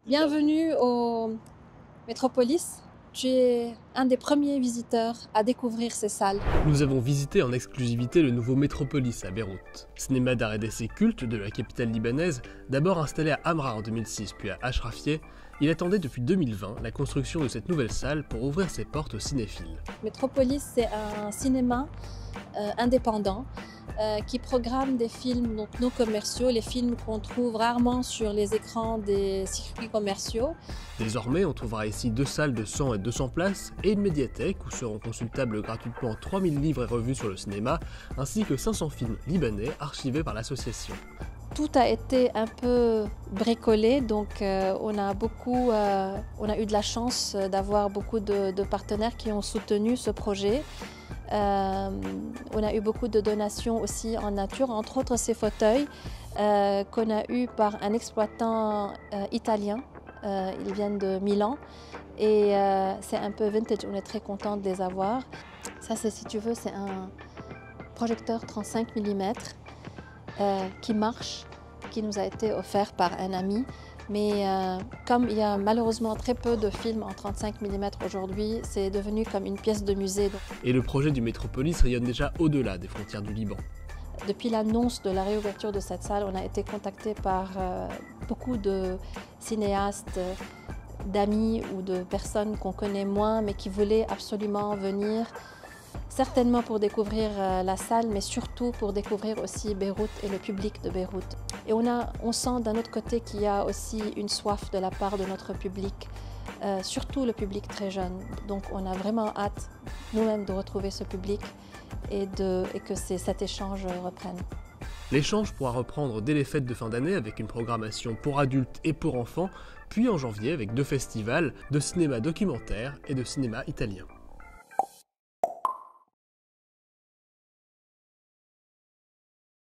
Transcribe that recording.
Bienvenue au Métropolis. Tu es un des premiers visiteurs à découvrir ces salles. Nous avons visité en exclusivité le nouveau Métropolis à Beyrouth. Cinéma d'art et d'essai culte de la capitale libanaise, d'abord installé à Hamra en 2006 puis à Ashrafieh, il attendait depuis 2020 la construction de cette nouvelle salle pour ouvrir ses portes aux cinéphiles. Métropolis, c'est un cinéma indépendant qui programme des films donc non commerciaux, les films qu'on trouve rarement sur les écrans des circuits commerciaux. Désormais, on trouvera ici 2 salles de 100 et 200 places et une médiathèque où seront consultables gratuitement 3000 livres et revues sur le cinéma, ainsi que 500 films libanais archivés par l'association. Tout a été un peu bricolé, donc on a eu de la chance d'avoir beaucoup de partenaires qui ont soutenu ce projet. On a eu beaucoup de donations aussi en nature, entre autres ces fauteuils qu'on a eu par un exploitant italien. Ils viennent de Milan et c'est un peu vintage, on est très content de les avoir. Ça, si tu veux, c'est un projecteur 35 mm qui marche, qui nous a été offert par un ami. Mais comme il y a malheureusement très peu de films en 35 mm aujourd'hui, c'est devenu comme une pièce de musée. Et le projet du Métropolis rayonne déjà au-delà des frontières du Liban. Depuis l'annonce de la réouverture de cette salle, on a été contacté par beaucoup de cinéastes, d'amis ou de personnes qu'on connaît moins, mais qui voulaient absolument venir. Certainement pour découvrir la salle, mais surtout pour découvrir aussi Beyrouth et le public de Beyrouth. Et on sent d'un autre côté qu'il y a aussi une soif de la part de notre public, surtout le public très jeune. Donc on a vraiment hâte nous-mêmes de retrouver ce public et que cet échange reprenne. L'échange pourra reprendre dès les fêtes de fin d'année avec une programmation pour adultes et pour enfants, puis en janvier avec 2 festivals de cinéma documentaire et de cinéma italien.